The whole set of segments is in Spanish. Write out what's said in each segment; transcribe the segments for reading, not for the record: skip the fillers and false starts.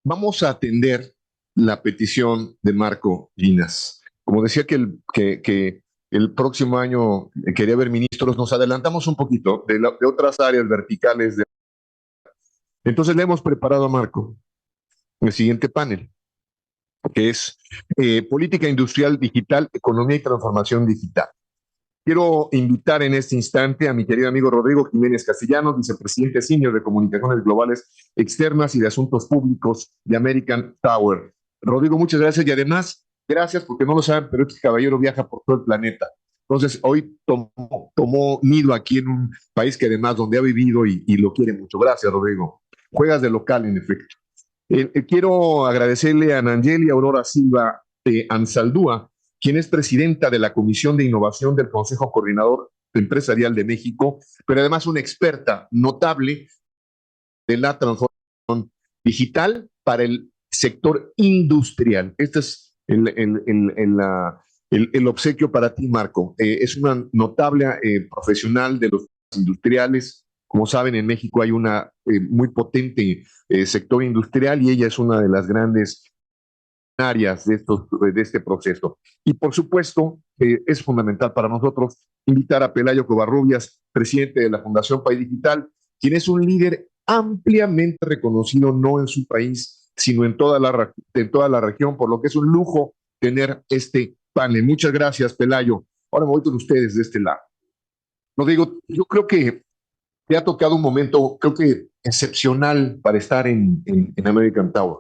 Vamos a atender la petición de Marco Ginas. Como decía que el próximo año quería ver ministros, nos adelantamos un poquito de otras áreas verticales. Entonces le hemos preparado a Marco el siguiente panel, que es Política Industrial Digital, Economía y Transformación Digital. Quiero invitar en este instante a mi querido amigo Rodrigo Jiménez Castellanos, vicepresidente senior de Comunicaciones Globales Externas y de Asuntos Públicos de American Tower. Rodrigo, muchas gracias y además, gracias porque no lo saben, pero este caballero viaja por todo el planeta. Entonces, hoy tomó nido aquí en un país que además donde ha vivido y lo quiere mucho. Gracias, Rodrigo. Juegas de local, en efecto. Quiero agradecerle a Nangeli Aurora Silva Ansaldúa, quien es presidenta de la Comisión de Innovación del Consejo Coordinador Empresarial de México, pero además una experta notable de la transformación digital para el sector industrial. Este es el obsequio para ti, Marco. Es una notable profesional de los industriales. Como saben, en México hay una muy potente sector industrial y ella es una de las grandes áreas de este proceso. Y por supuesto, es fundamental para nosotros invitar a Pelayo Covarrubias, presidente de la Fundación País Digital, quien es un líder ampliamente reconocido no en su país, sino en toda la región, por lo que es un lujo tener este panel. Muchas gracias, Pelayo. Ahora me voy con ustedes de este lado. Lo digo, yo creo que te ha tocado un momento, creo que excepcional para estar en American Tower.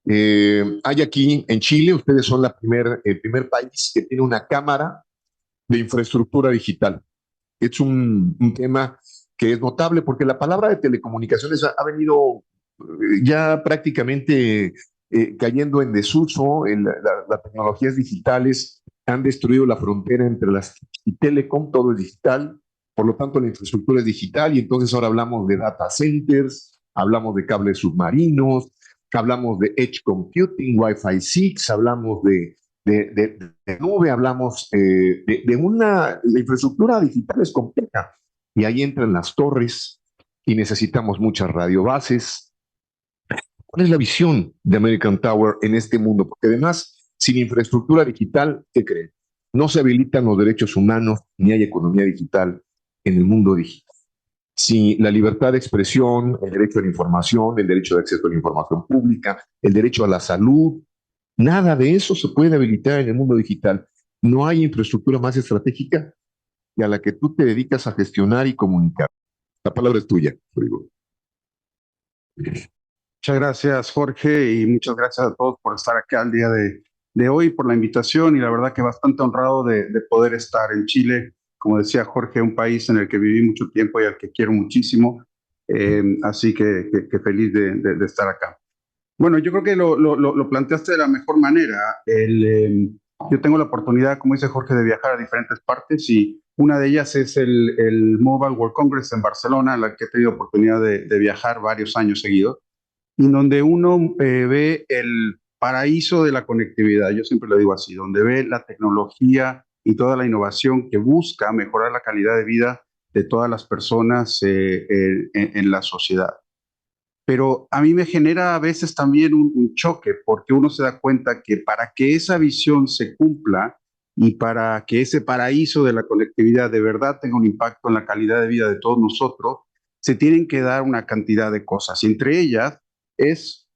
Hay aquí en Chile, ustedes son el primer país que tiene una cámara de infraestructura digital. Es un tema que es notable porque la palabra de telecomunicaciones ha venido ya prácticamente cayendo en desuso. Las tecnologías digitales han destruido la frontera entre las y telecom, todo es digital, por lo tanto la infraestructura es digital y entonces ahora hablamos de data centers, hablamos de cables submarinos, hablamos de edge computing, Wi-Fi 6, hablamos de nube, hablamos la infraestructura digital es compleja y ahí entran las torres y necesitamos muchas radiobases. ¿Cuál es la visión de American Tower en este mundo? Porque además, sin infraestructura digital, ¿qué creen? No se habilitan los derechos humanos ni hay economía digital en el mundo digital. Si la libertad de expresión, el derecho a la información, el derecho de acceso a la información pública, el derecho a la salud, nada de eso se puede habilitar en el mundo digital. No hay infraestructura más estratégica y a la que tú te dedicas a gestionar y comunicar. La palabra es tuya, Rodrigo. Muchas gracias, Jorge, y muchas gracias a todos por estar acá el día de hoy, por la invitación y la verdad que bastante honrado de poder estar en Chile. Como decía Jorge, un país en el que viví mucho tiempo y al que quiero muchísimo, así que feliz de estar acá. Bueno, yo creo que lo planteaste de la mejor manera. Yo tengo la oportunidad, como dice Jorge, de viajar a diferentes partes y una de ellas es el Mobile World Congress en Barcelona, a la que he tenido oportunidad de viajar varios años seguidos y donde uno ve el paraíso de la conectividad, yo siempre lo digo así, donde ve la tecnología y toda la innovación que busca mejorar la calidad de vida de todas las personas en la sociedad. Pero a mí me genera a veces también un choque, porque uno se da cuenta que para que esa visión se cumpla y para que ese paraíso de la conectividad de verdad tenga un impacto en la calidad de vida de todos nosotros, se tienen que dar una cantidad de cosas. Y entre ellas es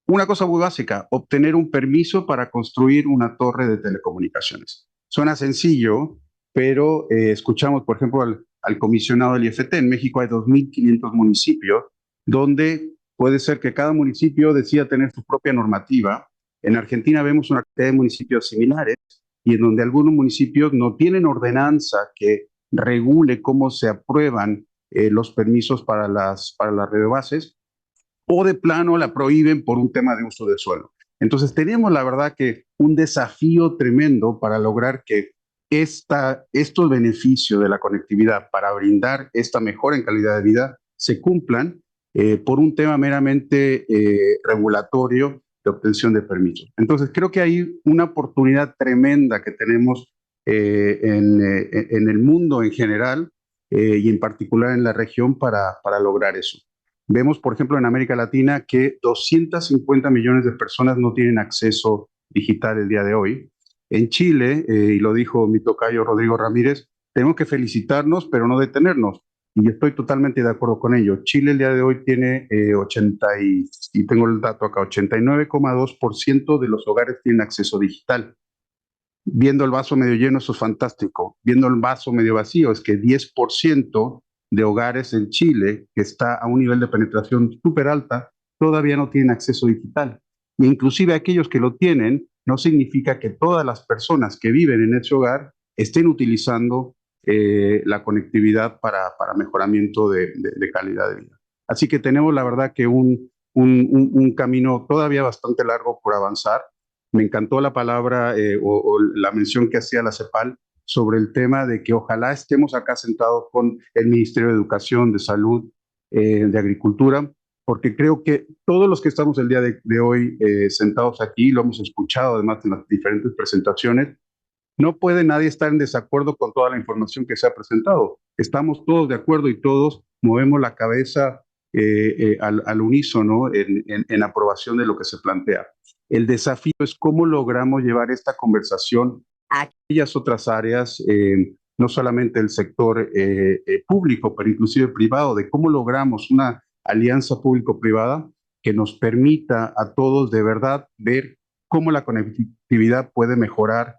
una cosa muy básica, obtener un permiso para construir una torre de telecomunicaciones. Suena sencillo, pero escuchamos, por ejemplo, al comisionado del IFT. En México hay 2.500 municipios donde puede ser que cada municipio decida tener su propia normativa. En Argentina vemos una cantidad de municipios similares y en donde algunos municipios no tienen ordenanza que regule cómo se aprueban los permisos para las redes bases o de plano la prohíben por un tema de uso de suelo. Entonces tenemos la verdad que un desafío tremendo para lograr que estos beneficios de la conectividad para brindar esta mejora en calidad de vida se cumplan por un tema meramente regulatorio de obtención de permisos. Entonces creo que hay una oportunidad tremenda que tenemos en el mundo en general y en particular en la región para lograr eso. Vemos, por ejemplo, en América Latina que 250 millones de personas no tienen acceso digital el día de hoy. En Chile, y lo dijo mi tocayo Rodrigo Ramírez, tenemos que felicitarnos, pero no detenernos. Y estoy totalmente de acuerdo con ello. Chile el día de hoy tiene y tengo el dato acá, 89,2% de los hogares tienen acceso digital. Viendo el vaso medio lleno, eso es fantástico. Viendo el vaso medio vacío, es que 10% de hogares en Chile, que está a un nivel de penetración súper alta, todavía no tienen acceso digital. E inclusive aquellos que lo tienen, no significa que todas las personas que viven en ese hogar estén utilizando la conectividad para mejoramiento de calidad de vida. Así que tenemos la verdad que un camino todavía bastante largo por avanzar. Me encantó la palabra o la mención que hacía la CEPAL sobre el tema de que ojalá estemos acá sentados con el Ministerio de Educación, de Salud, de Agricultura, porque creo que todos los que estamos el día de hoy sentados aquí, lo hemos escuchado además en las diferentes presentaciones, no puede nadie estar en desacuerdo con toda la información que se ha presentado. Estamos todos de acuerdo y todos movemos la cabeza al unísono en aprobación de lo que se plantea. El desafío es cómo logramos llevar esta conversación a aquellas otras áreas, no solamente el sector público, pero inclusive privado, de cómo logramos una alianza público-privada que nos permita a todos de verdad ver cómo la conectividad puede mejorar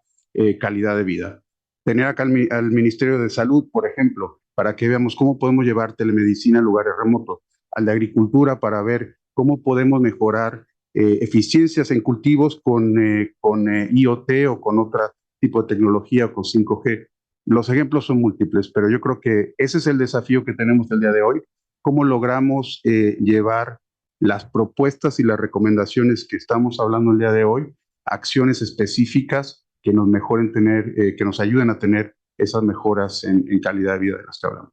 calidad de vida. Tener acá al Ministerio de Salud, por ejemplo, para que veamos cómo podemos llevar telemedicina a lugares remotos, al de Agricultura para ver cómo podemos mejorar eficiencias en cultivos con IoT o con otro tipo de tecnología o con 5G. Los ejemplos son múltiples, pero yo creo que ese es el desafío que tenemos el día de hoy, cómo logramos llevar las propuestas y las recomendaciones que estamos hablando el día de hoy, acciones específicas que nos mejoren tener, que nos ayuden a tener esas mejoras en calidad de vida de las que hablamos.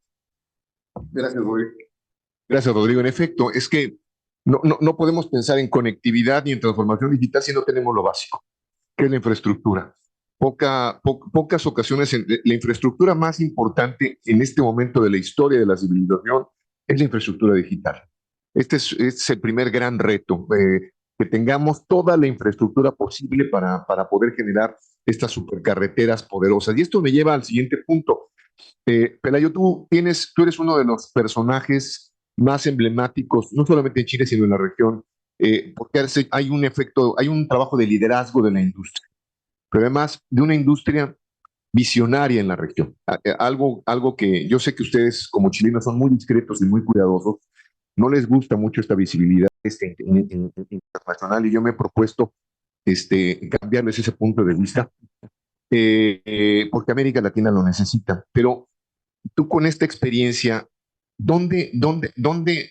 Gracias, Rodrigo. Gracias, Rodrigo. En efecto, es que no podemos pensar en conectividad ni en transformación digital si no tenemos lo básico, que es la infraestructura. Pocas ocasiones, la infraestructura más importante en este momento de la historia de la civilización es la infraestructura digital. Este es el primer gran reto, que tengamos toda la infraestructura posible para poder generar estas supercarreteras poderosas. Y esto me lleva al siguiente punto. Pelayo, tú eres uno de los personajes más emblemáticos, no solamente en Chile, sino en la región, porque hay un efecto, hay un trabajo de liderazgo de la industria, pero además de una industria visionaria en la región. Algo que yo sé que ustedes como chilenos son muy discretos y muy cuidadosos, no les gusta mucho esta visibilidad internacional y yo me he propuesto cambiarles ese punto de vista, porque América Latina lo necesita. Pero tú con esta experiencia, ¿dónde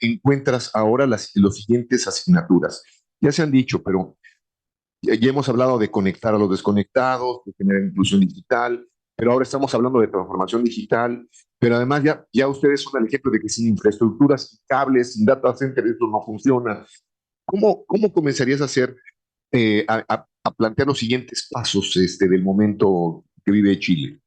encuentras ahora los siguientes asignaturas? Ya se han dicho, pero ya hemos hablado de conectar a los desconectados, de generar inclusión digital, pero ahora estamos hablando de transformación digital, pero además ya ustedes son el ejemplo de que sin infraestructuras, sin cables, sin data center, esto no funciona. ¿Cómo comenzarías a hacer, a plantear los siguientes pasos del momento que vive Chile?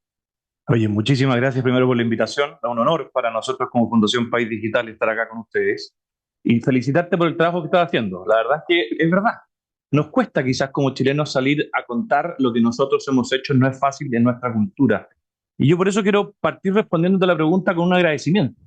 Oye, muchísimas gracias primero por la invitación. Es un honor para nosotros como Fundación País Digital estar acá con ustedes y felicitarte por el trabajo que estás haciendo. La verdad es que es verdad. Nos cuesta quizás como chilenos salir a contar lo que nosotros hemos hecho, no es fácil en nuestra cultura. Y yo por eso quiero partir respondiéndote la pregunta con un agradecimiento.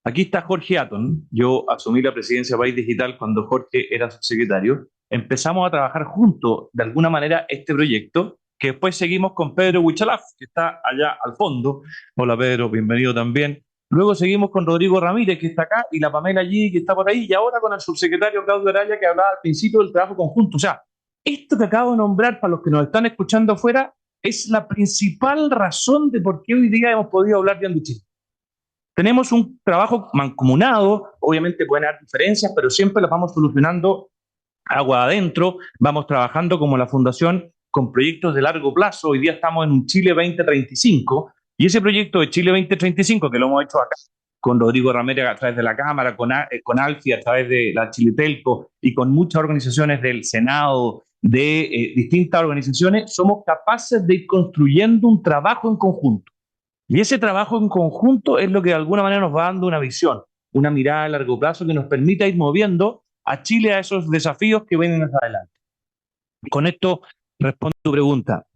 Aquí está Jorge Atton. Yo asumí la presidencia de País Digital cuando Jorge era subsecretario. Empezamos a trabajar juntos, de alguna manera, este proyecto, que después seguimos con Pedro Huichalaf, que está allá al fondo. Hola Pedro, bienvenido también. Luego seguimos con Rodrigo Ramírez, que está acá, y la Pamela G, que está por ahí, y ahora con el subsecretario Claudio Araya, que hablaba al principio del trabajo conjunto. O sea, esto que acabo de nombrar, para los que nos están escuchando afuera, es la principal razón de por qué hoy día hemos podido hablar de Chile. Tenemos un trabajo mancomunado, obviamente pueden haber diferencias, pero siempre las vamos solucionando agua adentro, vamos trabajando como la fundación con proyectos de largo plazo. Hoy día estamos en un Chile 2035 y ese proyecto de Chile 2035 que lo hemos hecho acá con Rodrigo Ramírez a través de la Cámara, con Alfi a través de la Chiletelco y con muchas organizaciones del Senado, de distintas organizaciones, somos capaces de ir construyendo un trabajo en conjunto. Y ese trabajo en conjunto es lo que de alguna manera nos va dando una visión. una mirada a largo plazo que nos permita ir moviendo a Chile a esos desafíos que vienen hacia adelante. Con esto respondo a tu pregunta.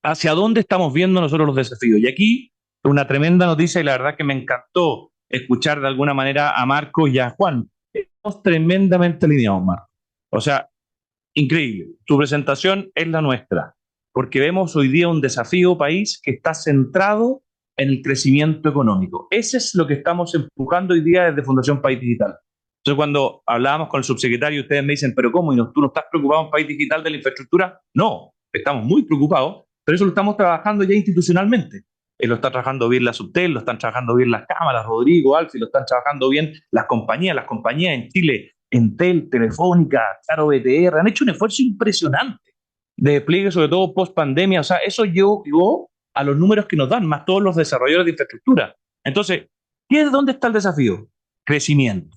¿Hacia dónde estamos viendo nosotros los desafíos? Y aquí una tremenda noticia, y la verdad que me encantó escuchar de alguna manera a Marco y a Juan. Estamos tremendamente alineados, Marco. O sea, increíble. Tu presentación es la nuestra, porque vemos hoy día un desafío país que está centrado en el crecimiento económico. Ese es lo que estamos empujando hoy día desde Fundación País Digital. Entonces, cuando hablábamos con el subsecretario, ustedes me dicen, pero ¿cómo? ¿Tú no estás preocupado en País Digital de la infraestructura? No, estamos muy preocupados, pero eso lo estamos trabajando ya institucionalmente. Lo está trabajando bien la Subtel, lo están trabajando bien las cámaras, Rodrigo, Alfi, lo están trabajando bien las compañías en Chile, Entel, Telefónica, Claro, BTR, han hecho un esfuerzo impresionante de despliegue, sobre todo post pandemia. O sea, eso llevó a los números que nos dan, más todos los desarrolladores de infraestructura. Entonces, ¿dónde está el desafío? Crecimiento.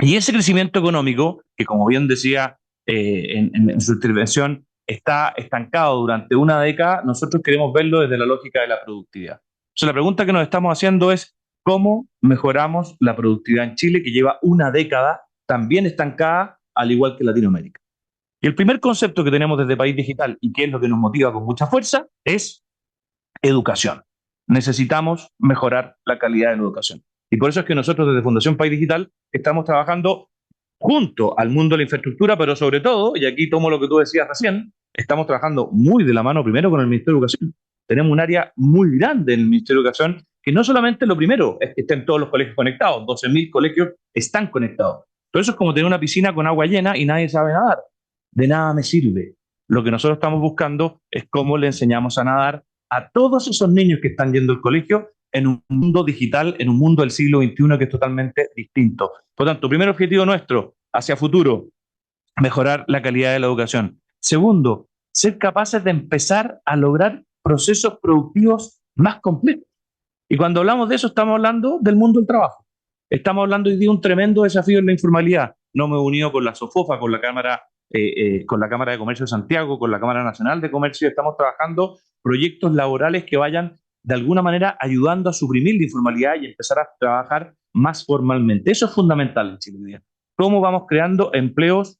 Y ese crecimiento económico, que como bien decía en su intervención, está estancado durante una década, nosotros queremos verlo desde la lógica de la productividad. Entonces, la pregunta que nos estamos haciendo es, ¿cómo mejoramos la productividad en Chile, que lleva una década también estancada, al igual que Latinoamérica? Y el primer concepto que tenemos desde País Digital, y que es lo que nos motiva con mucha fuerza, es educación. Necesitamos mejorar la calidad de la educación. Y por eso es que nosotros desde Fundación País Digital estamos trabajando junto al mundo de la infraestructura, pero sobre todo, y aquí tomo lo que tú decías recién, estamos trabajando muy de la mano primero con el Ministerio de Educación. Tenemos un área muy grande en el Ministerio de Educación, que no solamente lo primero es que estén todos los colegios conectados, 12.000 colegios están conectados. Pero eso es como tener una piscina con agua llena y nadie sabe nadar. De nada me sirve. Lo que nosotros estamos buscando es cómo le enseñamos a nadar a todos esos niños que están yendo al colegio en un mundo digital, en un mundo del siglo XXI que es totalmente distinto. Por lo tanto, primer objetivo nuestro hacia futuro, mejorar la calidad de la educación. Segundo, ser capaces de empezar a lograr procesos productivos más complejos. Y cuando hablamos de eso, estamos hablando del mundo del trabajo. Estamos hablando hoy de un tremendo desafío en la informalidad. No me he unido con la SOFOFA, con la Cámara de Comercio de Santiago, con la Cámara Nacional de Comercio. Estamos trabajando proyectos laborales que vayan de alguna manera ayudando a suprimir la informalidad y empezar a trabajar más formalmente. Eso es fundamental en Chile. ¿Cómo vamos creando empleos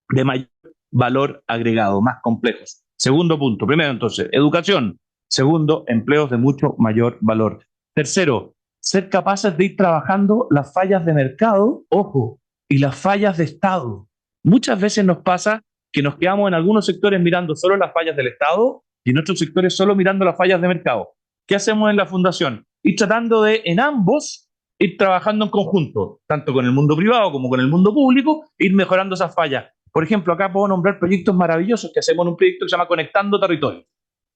de mayor valor agregado, más complejos? Segundo punto. Primero, entonces, educación. Segundo, empleos de mucho mayor valor. Tercero, ser capaces de ir trabajando las fallas de mercado, ojo, y las fallas de Estado. Muchas veces nos pasa que nos quedamos en algunos sectores mirando solo las fallas del Estado y en otros sectores solo mirando las fallas de mercado. ¿Qué hacemos en la Fundación? Ir tratando de, en ambos, ir trabajando en conjunto, tanto con el mundo privado como con el mundo público, ir mejorando esas fallas. Por ejemplo, acá puedo nombrar proyectos maravillosos que hacemos en un proyecto que se llama Conectando Territorios.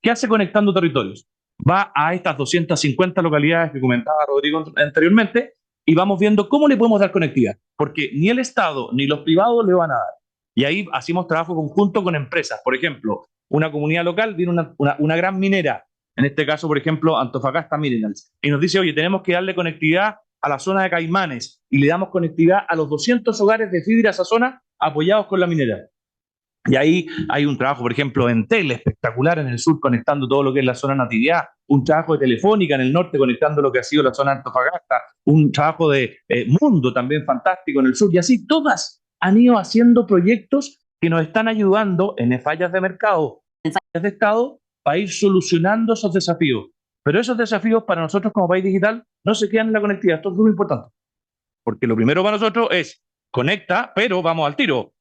¿Qué hace Conectando Territorios? Va a estas 250 localidades que comentaba Rodrigo anteriormente y vamos viendo cómo le podemos dar conectividad, porque ni el Estado ni los privados le van a dar. Y ahí hacemos trabajo conjunto con empresas. Por ejemplo, una comunidad local viene una gran minera, en este caso, por ejemplo, Antofagasta Minerals, y nos dice, oye, tenemos que darle conectividad a la zona de Caimanes, y le damos conectividad a los 200 hogares de fibra a esa zona apoyados con la minera. Y ahí hay un trabajo, por ejemplo, en Entel, espectacular en el sur, conectando todo lo que es la zona Natividad, un trabajo de Telefónica en el norte, conectando lo que ha sido la zona de Antofagasta, un trabajo de Mundo también fantástico en el sur, y así todas han ido haciendo proyectos que nos están ayudando en fallas de mercado, en fallas de Estado, para ir solucionando esos desafíos. Pero esos desafíos para nosotros como país digital no se quedan en la conectividad. Esto es muy importante, porque lo primero para nosotros es conecta, pero vamos al tiro.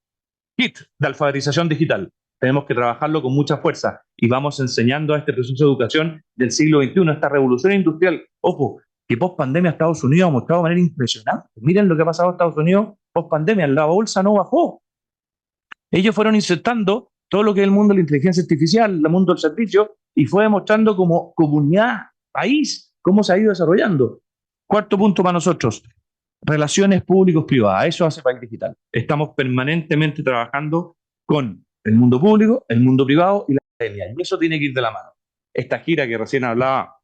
Kit de alfabetización digital. Tenemos que trabajarlo con mucha fuerza y vamos enseñando a este proceso de educación del siglo XXI, esta revolución industrial. Ojo, que post pandemia Estados Unidos ha mostrado de manera impresionante. Miren lo que ha pasado en Estados Unidos post pandemia. La bolsa no bajó. Ellos fueron insertando todo lo que es el mundo de la inteligencia artificial, el mundo del servicio, y fue demostrando como comunidad, país, cómo se ha ido desarrollando. Cuarto punto para nosotros, relaciones públicos-privadas. Eso hace País Digital. Estamos permanentemente trabajando con el mundo público, el mundo privado y la academia. Y eso tiene que ir de la mano. Esta gira que recién hablaba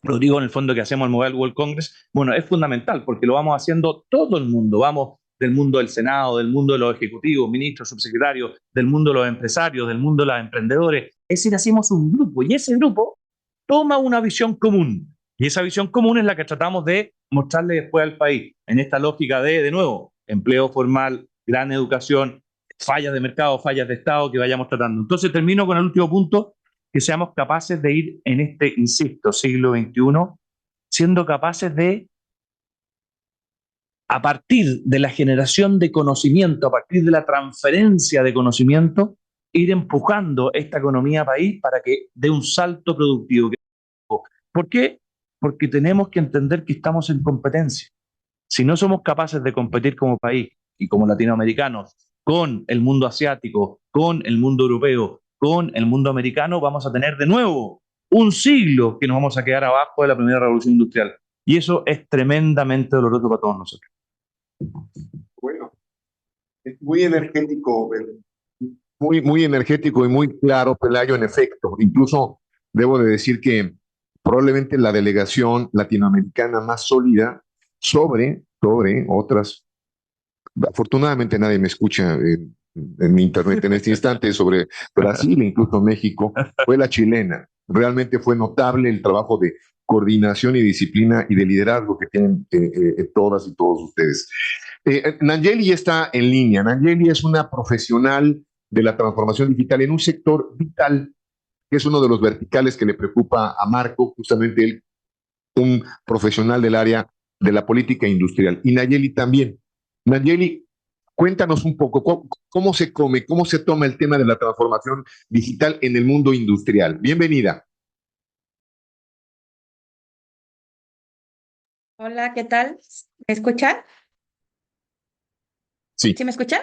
Rodrigo, en el fondo que hacemos el Mobile World Congress, bueno, es fundamental porque lo vamos haciendo todo el mundo. Vamos del mundo del Senado, del mundo de los ejecutivos, ministros, subsecretarios, del mundo de los empresarios, del mundo de los emprendedores. Es decir, hacemos un grupo y ese grupo toma una visión común. Y esa visión común es la que tratamos de mostrarle después al país, en esta lógica de nuevo, empleo formal, gran educación, fallas de mercado, fallas de Estado que vayamos tratando. Entonces termino con el último punto, que seamos capaces de ir en este, insisto, siglo XXI, siendo capaces de, a partir de la generación de conocimiento, a partir de la transferencia de conocimiento, ir empujando esta economía país para que dé un salto productivo. ¿Por qué? Porque tenemos que entender que estamos en competencia. Si no somos capaces de competir como país y como latinoamericanos con el mundo asiático, con el mundo europeo, con el mundo americano, vamos a tener de nuevo un siglo que nos vamos a quedar abajo de la primera revolución industrial. Y eso es tremendamente doloroso para todos nosotros. Bueno, es muy energético, muy energético y muy claro, Pelayo, en efecto. Incluso debo de decir que probablemente la delegación latinoamericana más sólida sobre otras. Afortunadamente nadie me escucha en mi internet en este instante sobre Brasil, incluso México, fue la chilena. Realmente fue notable el trabajo de coordinación y disciplina y de liderazgo que tienen todas y todos ustedes. Nayeli está en línea. Nayeli es una profesional de la transformación digital en un sector vital, que es uno de los verticales que le preocupa a Marco, justamente él, un profesional del área de la política industrial. Y Nayeli también. Nayeli, cuéntanos un poco cómo se come, cómo se toma el tema de la transformación digital en el mundo industrial. Bienvenida. Hola, ¿qué tal? ¿Me escuchan? Sí. ¿Sí me escuchan?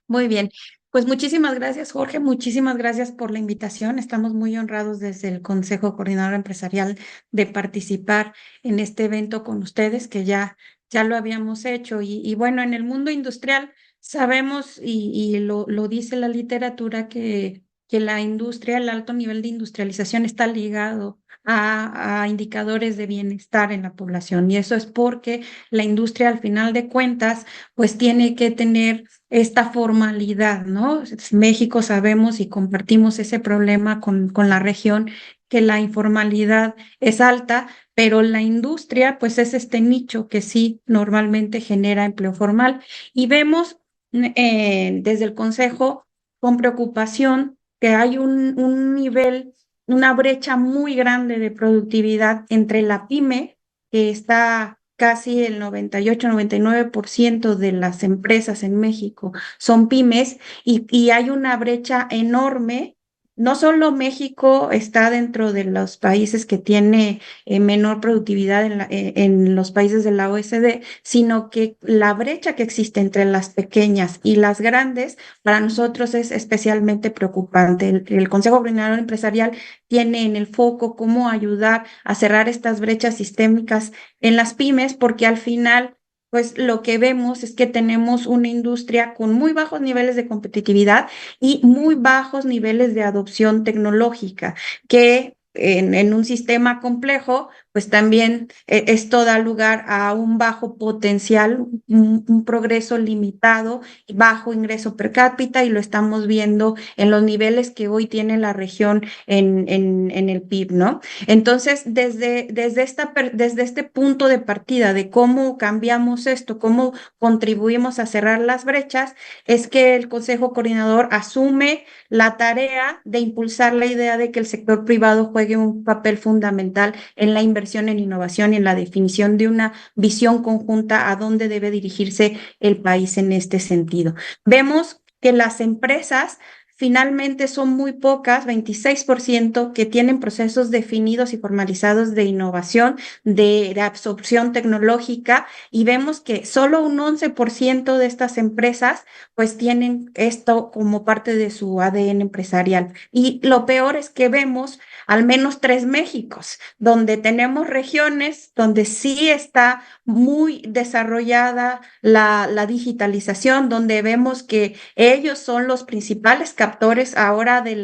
Muy bien. Pues muchísimas gracias, Jorge. Muchísimas gracias por la invitación. Estamos muy honrados desde el Consejo Coordinador Empresarial de participar en este evento con ustedes, que ya lo habíamos hecho. Y bueno, en el mundo industrial sabemos, y lo dice la literatura, que la industria, el alto nivel de industrialización está ligado a indicadores de bienestar en la población. Y eso es porque la industria, al final de cuentas, pues tiene que tener esta formalidad, ¿no? México sabemos y compartimos ese problema con la región, que la informalidad es alta, pero la industria, pues es este nicho que sí normalmente genera empleo formal. Y vemos desde el Consejo con preocupación que hay un nivel, una brecha muy grande de productividad entre la pyme, que está casi el 98-99% de las empresas en México son pymes, y hay una brecha enorme. No solo México está dentro de los países que tiene menor productividad en los países de la OECD, sino que la brecha que existe entre las pequeñas y las grandes para nosotros es especialmente preocupante. El Consejo Coordinador Empresarial tiene en el foco cómo ayudar a cerrar estas brechas sistémicas en las pymes, porque al final, pues lo que vemos es que tenemos una industria con muy bajos niveles de competitividad y muy bajos niveles de adopción tecnológica, que en un sistema complejo, pues también esto da lugar a un bajo potencial, un progreso limitado, bajo ingreso per cápita, y lo estamos viendo en los niveles que hoy tiene la región en el PIB, ¿no? Entonces, desde este punto de partida de cómo cambiamos esto, cómo contribuimos a cerrar las brechas, es que el Consejo Coordinador asume la tarea de impulsar la idea de que el sector privado juegue un papel fundamental en la inversión en innovación y en la definición de una visión conjunta a dónde debe dirigirse el país en este sentido. Vemos que las empresas finalmente son muy pocas, 26%, que tienen procesos definidos y formalizados de innovación, de absorción tecnológica, y vemos que solo un 11% de estas empresas pues tienen esto como parte de su ADN empresarial. Y lo peor es que vemos al menos 3 Méxicos, donde tenemos regiones donde sí está muy desarrollada la digitalización, donde vemos que ellos son los principales captores ahora de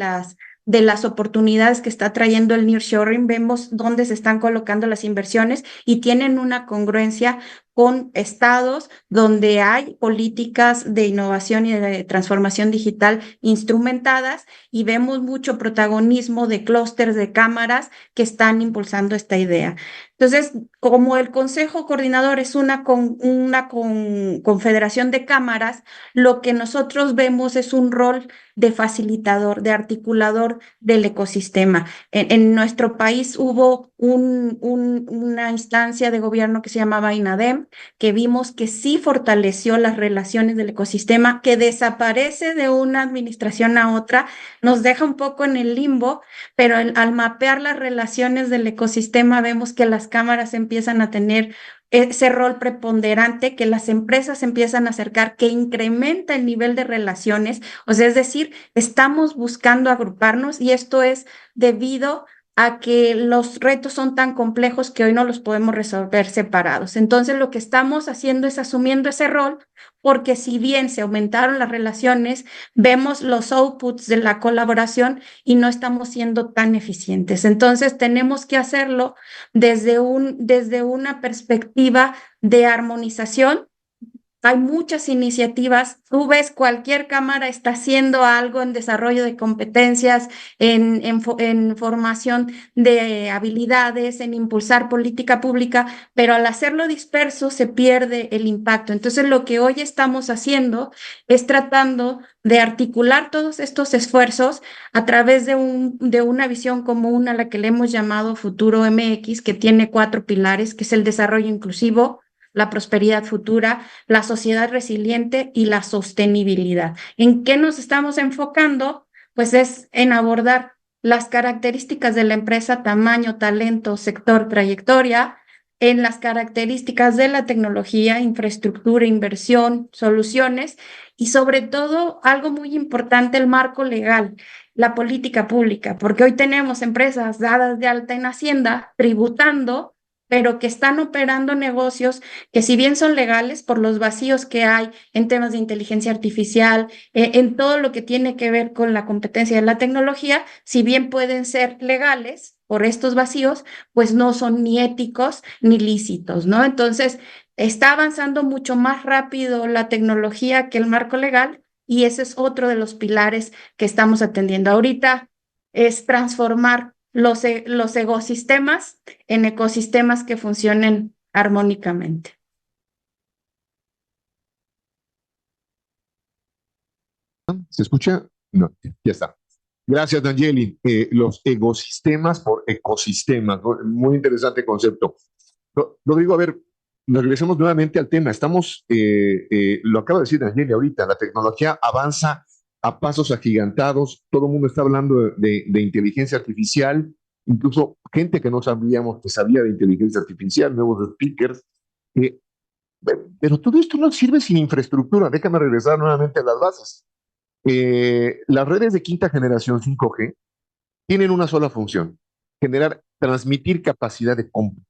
las oportunidades que está trayendo el nearshoring. Vemos dónde se están colocando las inversiones y tienen una congruencia con estados donde hay políticas de innovación y de transformación digital instrumentadas y vemos mucho protagonismo de clústeres de cámaras que están impulsando esta idea. Entonces, como el Consejo Coordinador es una confederación de cámaras, lo que nosotros vemos es un rol de facilitador, de articulador del ecosistema. En nuestro país hubo una instancia de gobierno que se llamaba INADEM, que vimos que sí fortaleció las relaciones del ecosistema, que desaparece de una administración a otra, nos deja un poco en el limbo, pero al mapear las relaciones del ecosistema vemos que las cámaras empiezan a tener ese rol preponderante, que las empresas empiezan a acercar, que incrementa el nivel de relaciones, o sea, es decir, estamos buscando agruparnos y esto es debido a que los retos son tan complejos que hoy no los podemos resolver separados. Entonces, lo que estamos haciendo es asumiendo ese rol, porque si bien se aumentaron las relaciones, vemos los outputs de la colaboración y no estamos siendo tan eficientes. Entonces, tenemos que hacerlo desde una perspectiva de armonización. Hay muchas iniciativas. Tú ves, cualquier cámara está haciendo algo en desarrollo de competencias, en formación de habilidades, en impulsar política pública, pero al hacerlo disperso se pierde el impacto. Entonces, lo que hoy estamos haciendo es tratando de articular todos estos esfuerzos a través de una visión común a la que le hemos llamado Futuro MX, que tiene 4 pilares, que es el desarrollo inclusivo, la prosperidad futura, la sociedad resiliente y la sostenibilidad. ¿En qué nos estamos enfocando? Pues es en abordar las características de la empresa: tamaño, talento, sector, trayectoria; en las características de la tecnología, infraestructura, inversión, soluciones; y sobre todo, algo muy importante, el marco legal, la política pública, porque hoy tenemos empresas dadas de alta en Hacienda, tributando, pero que están operando negocios que, si bien son legales por los vacíos que hay en temas de inteligencia artificial, en todo lo que tiene que ver con la competencia de la tecnología, si bien pueden ser legales por estos vacíos, pues no son ni éticos ni lícitos, ¿no? Entonces, está avanzando mucho más rápido la tecnología que el marco legal, y ese es otro de los pilares que estamos atendiendo ahorita, es transformar los ecosistemas en ecosistemas que funcionen armónicamente. ¿Se escucha? No, ya está. Gracias, Danieli. Los ecosistemas por ecosistemas, ¿no? Muy interesante concepto. Rodrigo, a ver, regresemos nuevamente al tema. Lo acaba de decir Danieli ahorita, la tecnología avanza a pasos agigantados, todo el mundo está hablando de inteligencia artificial, incluso gente que no sabíamos que sabía de inteligencia artificial, nuevos speakers. eh, pero todo esto no sirve sin infraestructura. Déjame regresar nuevamente a las bases. Las redes de quinta generación 5G tienen una sola función: transmitir capacidad de cómputo.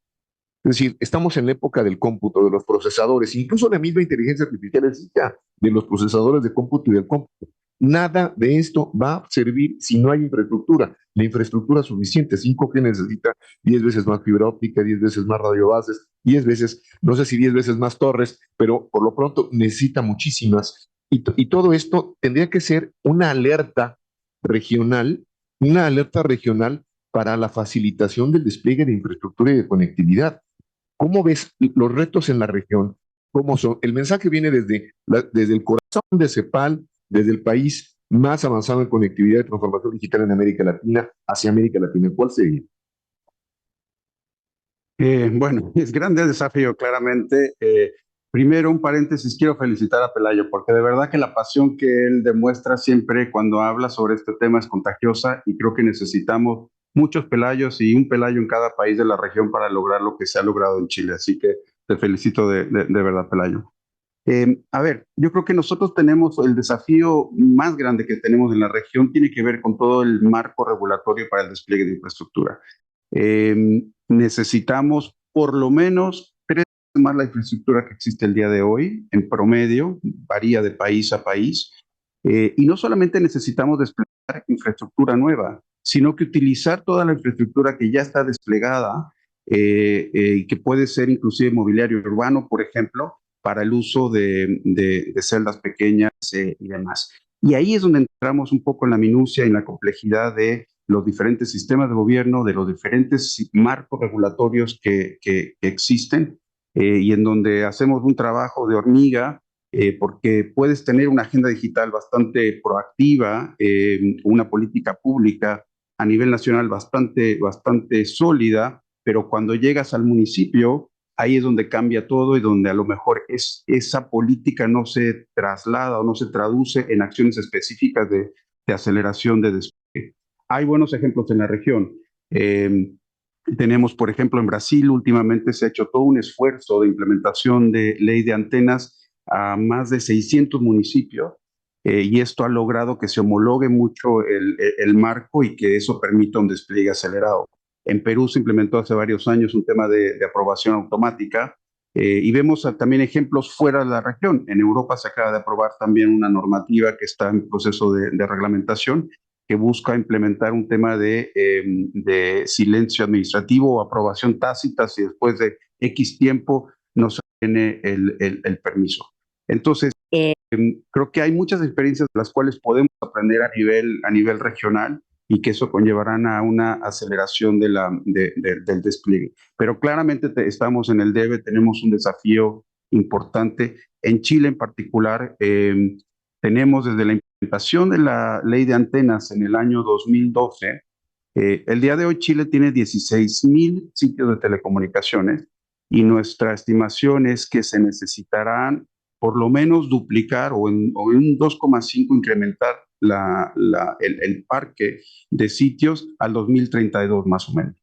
Es decir, estamos en la época del cómputo, de los procesadores, incluso la misma inteligencia artificial es hija de los procesadores de cómputo y del cómputo. Nada de esto va a servir si no hay infraestructura. La infraestructura suficiente, 5G necesita 10 veces más fibra óptica, 10 veces más radiobases, 10 veces, no sé si 10 veces más torres, pero por lo pronto necesita muchísimas. Y todo esto tendría que ser regional, una alerta regional para la facilitación del despliegue de infraestructura y de conectividad. ¿Cómo ves los retos en la región? ¿Cómo son? El mensaje viene desde el corazón de CEPAL, desde el país más avanzado en conectividad y transformación digital en América Latina, hacia América Latina. ¿Cuál sería? Bueno, es grande el desafío, claramente. Primero, un paréntesis, quiero felicitar a Pelayo, porque de verdad que la pasión que él demuestra siempre cuando habla sobre este tema es contagiosa, y creo que necesitamos muchos Pelayos y un Pelayo en cada país de la región para lograr lo que se ha logrado en Chile. Así que te felicito de verdad, Pelayo. A ver, yo creo que nosotros tenemos el desafío más grande que tenemos en la región, tiene que ver con todo el marco regulatorio para el despliegue de infraestructura. Necesitamos por lo menos 3 veces más la infraestructura que existe el día de hoy, en promedio, varía de país a país. Y no solamente necesitamos desplegar infraestructura nueva, sino que utilizar toda la infraestructura que ya está desplegada y que puede ser inclusive mobiliario urbano, por ejemplo, para el uso de celdas pequeñas y demás. Y ahí es donde entramos un poco en la minucia y en la complejidad de los diferentes sistemas de gobierno, de los diferentes marcos regulatorios que existen, y en donde hacemos un trabajo de hormiga, porque puedes tener una agenda digital bastante proactiva, una política pública a nivel nacional bastante sólida, pero cuando llegas al municipio, ahí es donde cambia todo y donde a lo mejor esa política no se traslada o no se traduce en acciones específicas de aceleración de despegue. Hay buenos ejemplos en la región. Tenemos, por ejemplo, en Brasil últimamente se ha hecho todo un esfuerzo de implementación de ley de antenas a más de 600 municipios, y esto ha logrado que se homologue mucho el marco y que eso permita un despliegue acelerado. En Perú se implementó hace varios años un tema de aprobación automática, y vemos también ejemplos fuera de la región. En Europa se acaba de aprobar también una normativa que está en proceso de reglamentación, que busca implementar un tema de silencio administrativo o aprobación tácita si después de X tiempo no se tiene el permiso. Entonces, creo que hay muchas experiencias de las cuales podemos aprender a nivel regional y que eso conllevarán a una aceleración del despliegue. Pero claramente estamos en el debe, tenemos un desafío importante. En Chile en particular, tenemos desde la implementación de la ley de antenas en el año 2012, el día de hoy Chile tiene 16,000 sitios de telecomunicaciones y nuestra estimación es que se necesitarán por lo menos duplicar o en un 2,5 incrementar el parque de sitios al 2032 más o menos.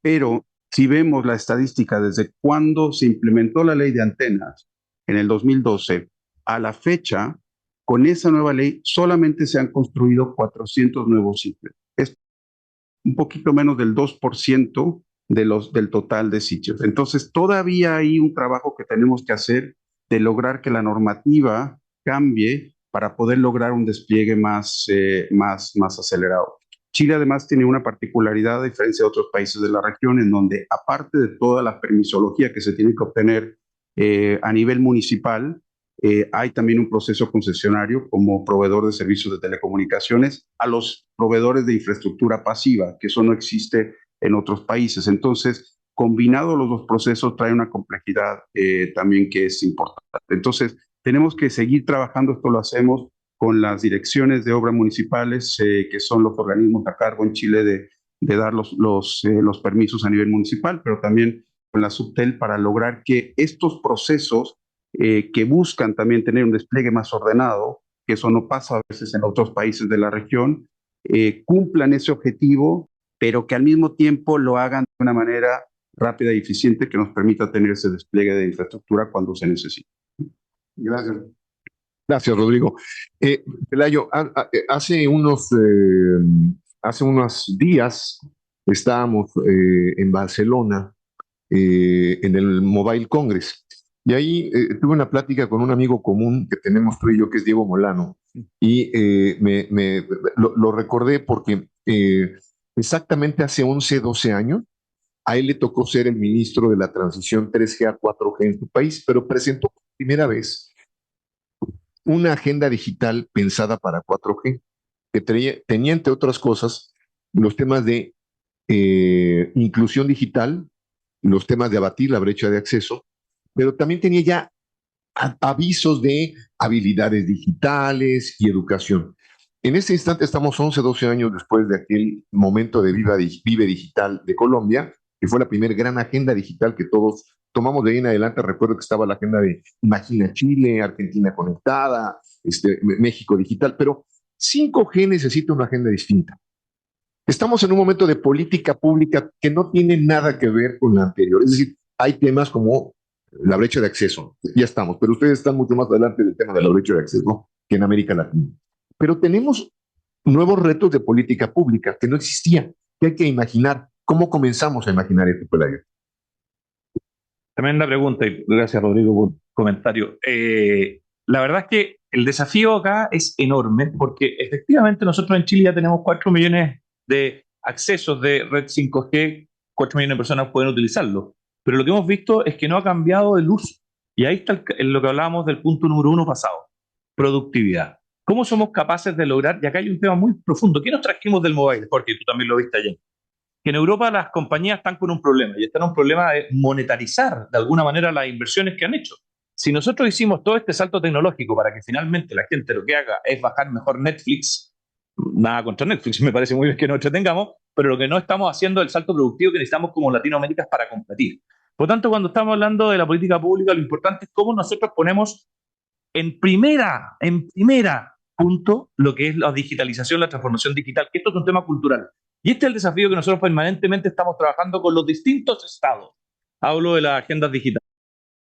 Pero si vemos la estadística desde cuando se implementó la ley de antenas en el 2012 a la fecha, con esa nueva ley solamente se han construido 400 nuevos sitios. Es un poquito menos del 2% del total de sitios. Entonces, todavía hay un trabajo que tenemos que hacer de lograr que la normativa cambie para poder lograr un despliegue más acelerado. Chile además tiene una particularidad a diferencia de otros países de la región en donde aparte de toda la permisología que se tiene que obtener a nivel municipal, hay también un proceso concesionario como proveedor de servicios de telecomunicaciones a los proveedores de infraestructura pasiva, que eso no existe en otros países. Entonces, combinado los dos procesos, trae una complejidad también que es importante. Entonces, tenemos que seguir trabajando, esto lo hacemos con las direcciones de obras municipales, que son los organismos a cargo en Chile de dar los permisos a nivel municipal, pero también con la Subtel para lograr que estos procesos que buscan también tener un despliegue más ordenado, que eso no pasa a veces en otros países de la región, cumplan ese objetivo, pero que al mismo tiempo lo hagan de una manera rápida y eficiente que nos permita tener ese despliegue de infraestructura cuando se necesite. Gracias. Gracias, Rodrigo. Pelayo, hace unos días estábamos en Barcelona, en el Mobile Congress, y ahí tuve una plática con un amigo común que tenemos tú y yo, que es Diego Molano, y lo recordé porque exactamente hace 11, 12 años, a él le tocó ser el ministro de la transición 3G a 4G en su país, pero presentó por primera vez una agenda digital pensada para 4G, que tenía, entre otras cosas, los temas de inclusión digital, los temas de abatir la brecha de acceso, pero también tenía ya avisos de habilidades digitales y educación. En este instante estamos 11, 12 años después de aquel momento de Vive Digital de Colombia, que fue la primera gran agenda digital que todos tomamos de ahí en adelante. Recuerdo que estaba la agenda de Imagina Chile, Argentina Conectada, México Digital, pero 5G necesita una agenda distinta. Estamos en un momento de política pública que no tiene nada que ver con la anterior. Es decir, hay temas como la brecha de acceso, ya estamos, pero ustedes están mucho más adelante del tema de la brecha de acceso que en América Latina. Pero tenemos nuevos retos de política pública que no existían, que hay que imaginar. ¿Cómo comenzamos a imaginar esto, Pelayo? Tremenda pregunta y gracias, Rodrigo, por el comentario. La verdad es que el desafío acá es enorme porque efectivamente nosotros en Chile ya tenemos 4 millones de accesos de red 5G 4 millones de personas pueden utilizarlo. Pero lo que hemos visto es que no ha cambiado el uso. Y ahí está lo que hablábamos del punto número 1 pasado, productividad. ¿Cómo somos capaces de lograr? Y acá hay un tema muy profundo. ¿Qué nos trajimos del mobile? Porque tú también lo viste ayer. Que en Europa las compañías están con un problema, y están en un problema de monetarizar de alguna manera las inversiones que han hecho. Si nosotros hicimos todo este salto tecnológico para que finalmente la gente lo que haga es bajar mejor Netflix, nada contra Netflix, me parece muy bien que nos entretengamos, pero lo que no estamos haciendo es el salto productivo que necesitamos como Latinoamérica para competir. Por lo tanto, cuando estamos hablando de la política pública, lo importante es cómo nosotros ponemos en primera punto lo que es la digitalización, la transformación digital, que esto es un tema cultural. Y este es el desafío que nosotros permanentemente estamos trabajando con los distintos estados. Hablo de las agendas digitales.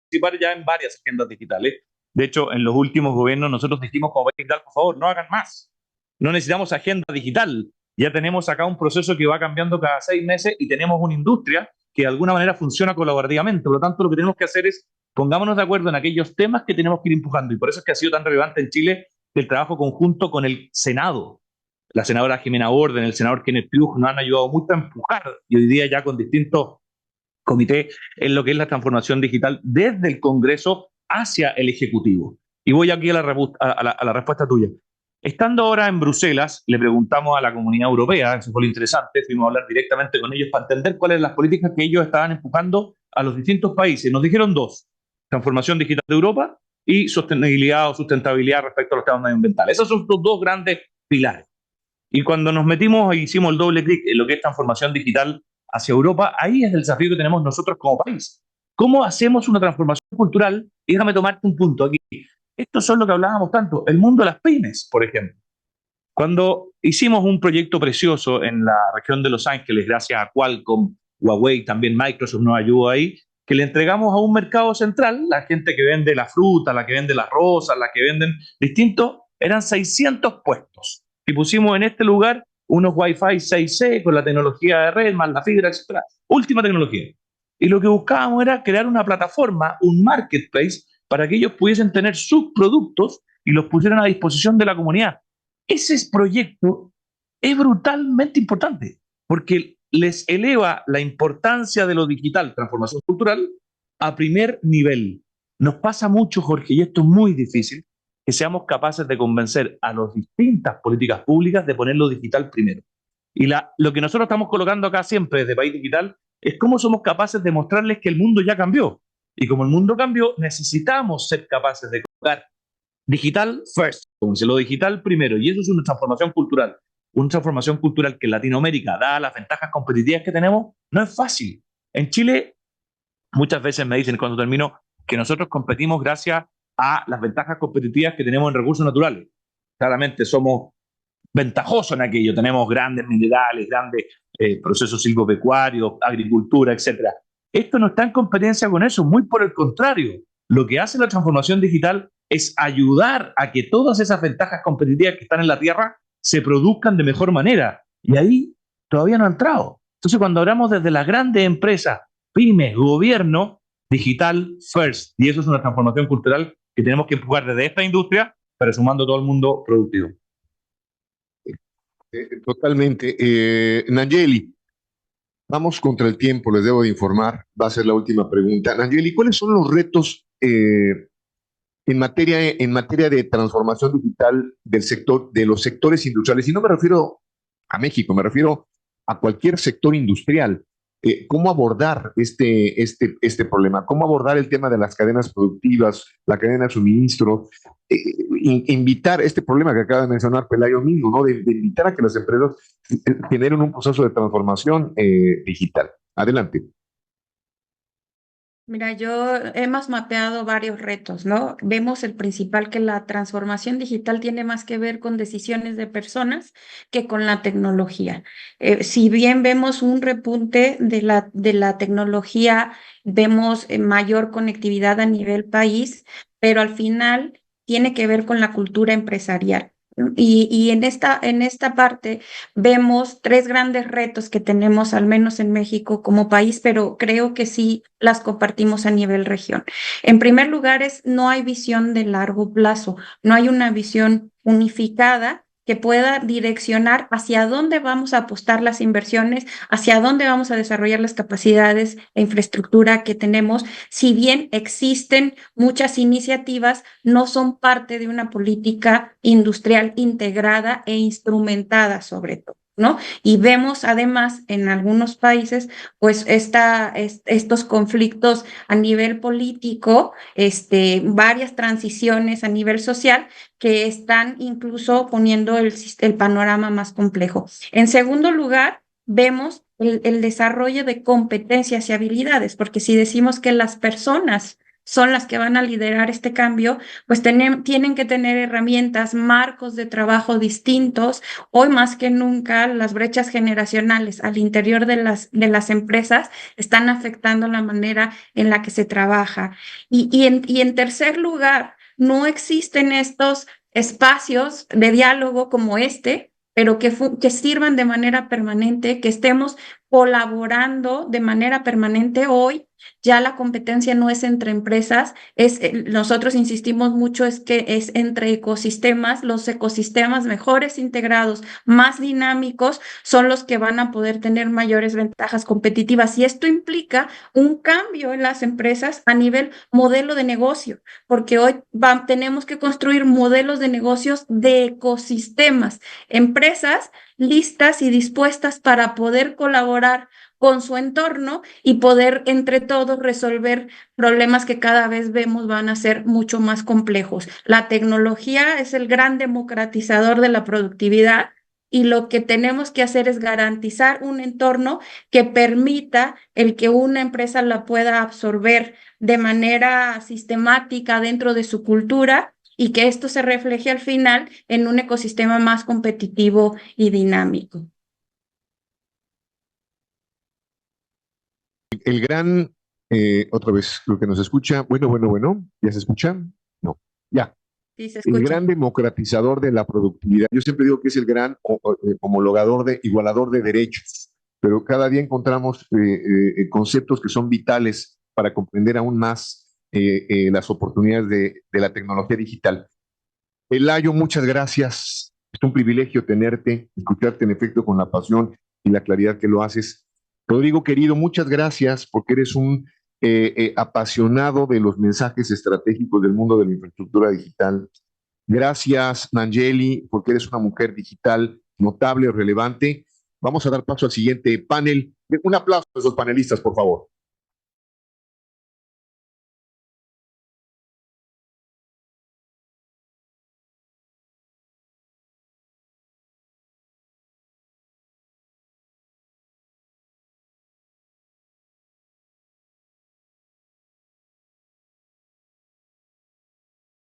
Participar ya en varias agendas digitales. De hecho, en los últimos gobiernos nosotros dijimos como país digital, por favor, no hagan más. No necesitamos agenda digital. Ya tenemos acá un proceso que va cambiando cada 6 meses y tenemos una industria que de alguna manera funciona colaborativamente. Por lo tanto, lo que tenemos que hacer es pongámonos de acuerdo en aquellos temas que tenemos que ir empujando. Y por eso es que ha sido tan relevante en Chile el trabajo conjunto con el Senado. La senadora Jimena Borden, el senador Kenneth Plug nos han ayudado mucho a empujar, y hoy día ya con distintos comités, en lo que es la transformación digital desde el Congreso hacia el Ejecutivo. Y voy aquí a la respuesta tuya. Estando ahora en Bruselas, le preguntamos a la Comunidad Europea, eso fue lo interesante, fuimos a hablar directamente con ellos para entender cuáles eran las políticas que ellos estaban empujando a los distintos países. Nos dijeron dos: transformación digital de Europa y sostenibilidad o sustentabilidad respecto a los temas medioambientales. Esos son los dos grandes pilares. Y cuando nos metimos e hicimos el doble clic en lo que es transformación digital hacia Europa, ahí es el desafío que tenemos nosotros como país. ¿Cómo hacemos una transformación cultural? Y déjame tomarte un punto aquí. Esto es lo que hablábamos tanto, el mundo de las pymes, por ejemplo. Cuando hicimos un proyecto precioso en la región de Los Ángeles, gracias a Qualcomm, Huawei, también Microsoft nos ayudó ahí, que le entregamos a un mercado central, la gente que vende la fruta, la que vende las rosas, la que venden distintos, eran 600 puestos. Y pusimos en este lugar unos Wi-Fi 6C con la tecnología de red, más la fibra, etc. Última tecnología. Y lo que buscábamos era crear una plataforma, un marketplace, para que ellos pudiesen tener sus productos y los pusieran a disposición de la comunidad. Ese proyecto es brutalmente importante porque les eleva la importancia de lo digital, transformación cultural, a primer nivel. Nos pasa mucho, Jorge, y esto es muy difícil, que seamos capaces de convencer a las distintas políticas públicas de poner lo digital primero. Y lo que nosotros estamos colocando acá siempre desde País Digital es cómo somos capaces de mostrarles que el mundo ya cambió. Y como el mundo cambió, necesitamos ser capaces de colocar digital first, como dice, lo digital primero. Y eso es una transformación cultural. Una transformación cultural que en Latinoamérica, dadas las ventajas competitivas que tenemos, no es fácil. En Chile, muchas veces me dicen cuando termino que nosotros competimos gracias a las ventajas competitivas que tenemos en recursos naturales. Claramente somos ventajosos en aquello, tenemos grandes minerales, grandes procesos silvopecuarios, agricultura, etc. Esto no está en competencia con eso, muy por el contrario. Lo que hace la transformación digital es ayudar a que todas esas ventajas competitivas que están en la tierra se produzcan de mejor manera. Y ahí todavía no ha entrado. Entonces, cuando hablamos desde las grandes empresas, pymes, gobierno, digital first. Y eso es una transformación cultural que tenemos que empujar desde esta industria, pero sumando todo el mundo productivo. Totalmente. Nayeli, vamos contra el tiempo, les debo de informar. Va a ser la última pregunta. Nayeli, ¿cuáles son los retos en materia de transformación digital del sector, de los sectores industriales? Y no me refiero a México, me refiero a cualquier sector industrial. ¿Cómo abordar este problema? ¿Cómo abordar el tema de las cadenas productivas, la cadena de suministro? Invitar este problema que acaba de mencionar Pelayo mismo, ¿no? De invitar a que las empresas generen un proceso de transformación digital. Adelante. Mira, hemos mapeado varios retos, ¿no? Vemos el principal, que la transformación digital tiene más que ver con decisiones de personas que con la tecnología. Si bien vemos un repunte de la tecnología, vemos mayor conectividad a nivel país, pero al final tiene que ver con la cultura empresarial. Y en esta parte vemos tres grandes retos que tenemos, al menos en México como país, pero creo que sí las compartimos a nivel región. En primer lugar, no hay visión de largo plazo, no hay una visión unificada que pueda direccionar hacia dónde vamos a apostar las inversiones, hacia dónde vamos a desarrollar las capacidades e infraestructura que tenemos. Si bien existen muchas iniciativas, no son parte de una política industrial integrada e instrumentada sobre todo, ¿no? Y vemos además en algunos países, pues estos conflictos a nivel político, varias transiciones a nivel social que están incluso poniendo el panorama más complejo. En segundo lugar, vemos el desarrollo de competencias y habilidades, porque si decimos que las personas son las que van a liderar este cambio, pues tienen que tener herramientas, marcos de trabajo distintos. Hoy más que nunca las brechas generacionales al interior de las empresas están afectando la manera en la que se trabaja. Y en tercer lugar, no existen estos espacios de diálogo como pero que sirvan de manera permanente, que estemos colaborando de manera permanente. Hoy ya la competencia no es entre empresas, nosotros insistimos mucho, es que es entre ecosistemas. Los ecosistemas mejores integrados, más dinámicos, son los que van a poder tener mayores ventajas competitivas. Y esto implica un cambio en las empresas a nivel modelo de negocio, porque hoy tenemos que construir modelos de negocios de ecosistemas, empresas listas y dispuestas para poder colaborar con su entorno y poder entre todos resolver problemas que cada vez vemos van a ser mucho más complejos. La tecnología es el gran democratizador de la productividad y lo que tenemos que hacer es garantizar un entorno que permita el que una empresa la pueda absorber de manera sistemática dentro de su cultura y que esto se refleje al final en un ecosistema más competitivo y dinámico. El gran, otra vez, lo que nos escucha, bueno, ¿ya se escucha? No, ya. Sí, se El escucha. gran democratizador de la productividad. Yo siempre digo que es el gran homologador igualador de derechos, pero cada día encontramos conceptos que son vitales para comprender aún más las oportunidades de la tecnología digital. Elayo, muchas gracias. Es un privilegio tenerte, escucharte en efecto con la pasión y la claridad que lo haces. Rodrigo, querido, muchas gracias porque eres un apasionado de los mensajes estratégicos del mundo de la infraestructura digital. Gracias, Nangeli, porque eres una mujer digital notable, relevante. Vamos a dar paso al siguiente panel. Un aplauso a esos panelistas, por favor.